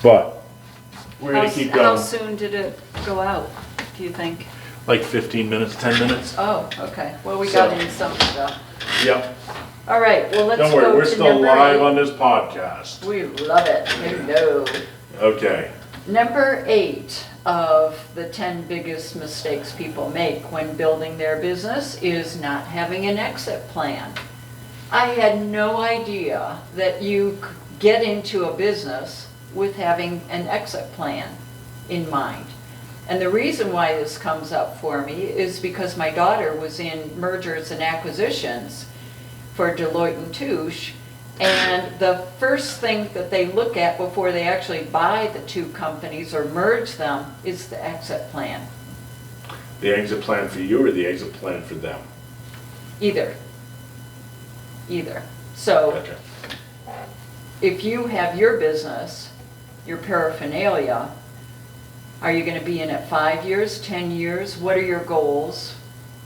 But we're gonna keep How going. soon did it go out, do you think? Like 15 minutes, 10 minutes? Oh, okay, well, we got So- in some stuff. Yep. All right, well, let's Don't go worry, to we're still live number on this podcast. 8. We love it, hello. Okay. Number 8 of the 10 biggest mistakes people make when building their business is not having an exit plan. I had no idea that you could get into a business with having an exit plan in mind. And the reason why this comes up for me is because my daughter was in mergers and acquisitions for Deloitte and Touche, and the first thing that they look at before they actually buy the two companies or merge them is the exit plan. The exit plan for you or the exit plan for them? Either. So Gotcha. if you have your business, your paraphernalia, are you going to be in it 5 years, 10 years? What are your goals?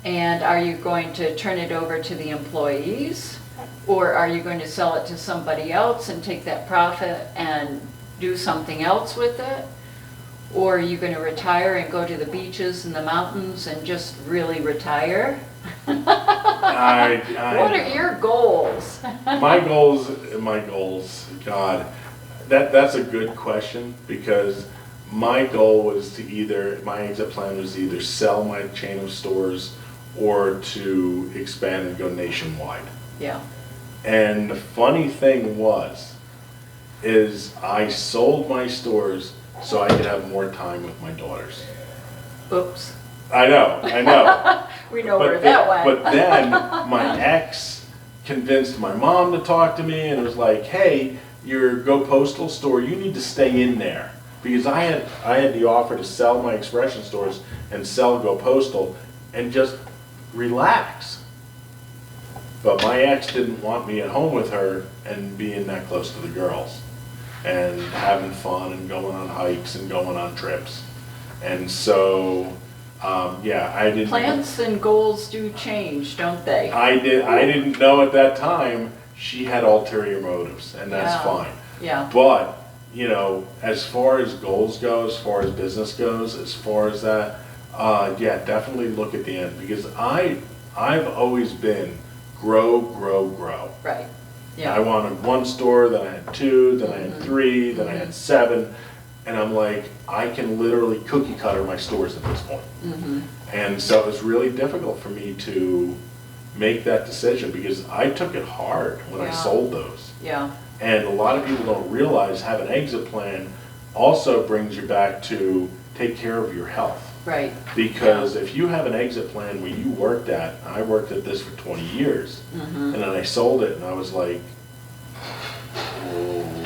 And are you going to turn it over to the employees? Or are you going to sell it to somebody else and take that profit and do something else with it? Or are you going to retire and go to the beaches and the mountains and just really retire? What are your goals? My goals, God, that's a good question, because my goal was my exit plan was to either sell my chain of stores or to expand and go nationwide. Yeah, And the funny thing is I sold my stores so I could have more time with my daughters. oops. I know. We know where that went. But then my ex convinced my mom to talk to me, and it was like, hey, your Go Postal store, you need to stay in there. Because I had the offer to sell my Expression stores and sell Go Postal and just relax. But my ex didn't want me at home with her and being that close to the girls and having fun and going on hikes and going on trips. And so, I didn't. Plans and goals do change, don't they? I didn't know at that time she had ulterior motives, and that's Yeah. fine. Yeah, But, as far as goals go, as far as business goes, as far as that, definitely look at the end, because I've always been grow. right, I yeah, wanted one store, then I had two, then I had three, then I had 7, and I'm like, I can literally cookie cutter my stores at this point. And so it was really difficult for me to make that decision, because I took it hard when I Yeah. sold those. yeah, And a lot of people don't realize have an exit plan also brings you back to take care of your health. right, Because if you have an exit plan where you worked at, I worked at this for 20 years, and then I sold it and I was like,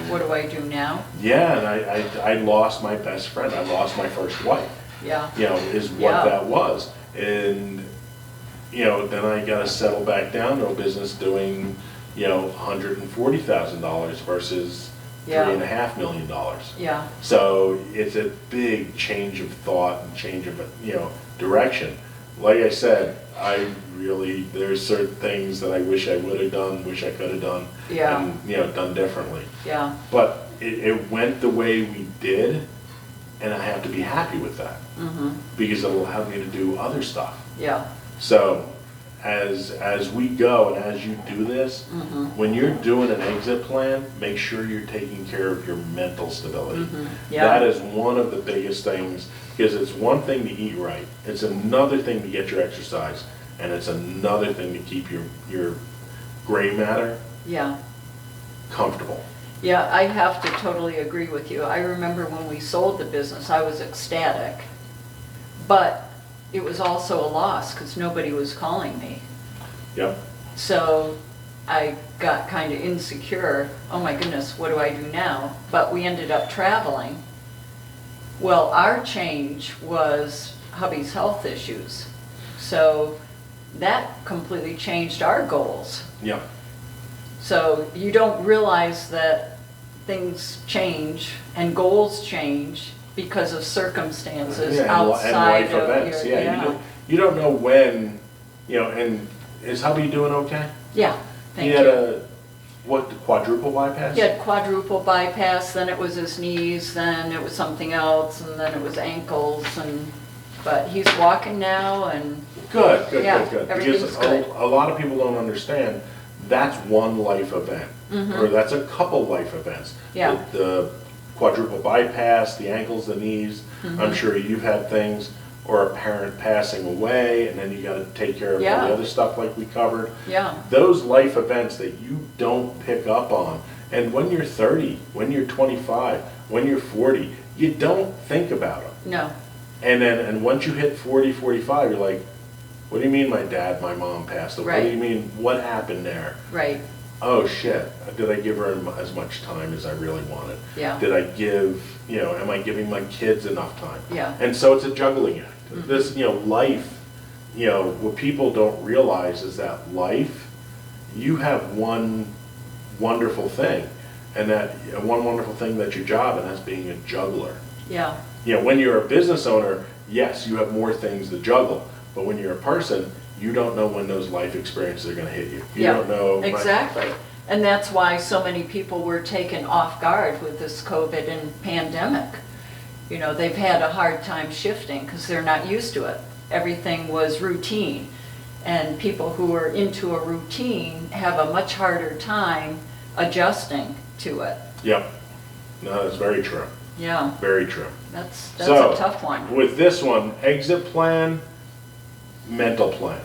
what do I do now? yeah, and I lost my best friend, I lost my first wife, Yeah, is what Yeah. that was. And, then I gotta settle back down to a business doing, $140,000 versus Yeah. $3.5 million. yeah, So it's a big change of thought and change of, direction. Like I said, there's certain things that I wish I would have done, wish I could have done. Yeah. And, done differently. yeah, But it went the way we did, and I have to be happy with that. Because it will allow me to do other stuff. yeah, So as we go and as you do this, when you're doing an exit plan, make sure you're taking care of your mental stability. Yeah. That is one of the biggest things, because it's one thing to eat right, it's another thing to get your exercise, and it's another thing to keep your gray matter yeah. comfortable. Yeah, I have to totally agree with you. I remember when we sold the business, I was ecstatic. But it was also a loss because nobody was calling me. Yep. So I got kind of insecure. Oh my goodness, what do I do now? But we ended up traveling. Well, our change was hubby's health issues. So that completely changed our goals. Yep. So you don't realize that things change and goals change because of circumstances Yeah, and outside life of events. your, Yeah, you don't know when, and is hubby doing okay? Yeah, thank He had you. What, quadruple bypass? He had quadruple bypass, then it was his knees, then it was something else, and then it was ankles, but he's walking now, and Good, good, Yeah, good, good. everything's Because good. a lot of people don't understand, that's one life event, or that's a couple life events. Mm-hmm. Yeah. The quadruple bypass, the ankles, the knees, Mm-hmm. I'm sure you've had things, or a parent passing away, and then you gotta take care of all Yeah. the other stuff like we covered. yeah, Those life events that you don't pick up on, and when you're 30, when you're 25, when you're 40, you don't think about them. no, And once you hit 40, 45, you're like, what do you mean my dad, my mom passed away? What do you Right. mean, what happened there? right, Oh shit, did I give her as much time as I really wanted? Yeah. Did I give, am I giving my kids enough time? Yeah. And so it's a juggling act. This, life, what people don't realize is that life, you have one wonderful thing, and that one wonderful thing that's your job, and that's being a juggler. yeah, When you're a business owner, yes, you have more things to juggle, but when you're a person, you don't know when those life experiences are gonna hit you. You yeah. don't know. Exactly. And that's why so many people were taken off guard with this COVID and pandemic. They've had a hard time shifting because they're not used to it. Everything was routine. And people who are into a routine have a much harder time adjusting to it. Yep. No, that's very true. Yeah, Very true. that's So, a tough one. with this one, exit plan, mental plan.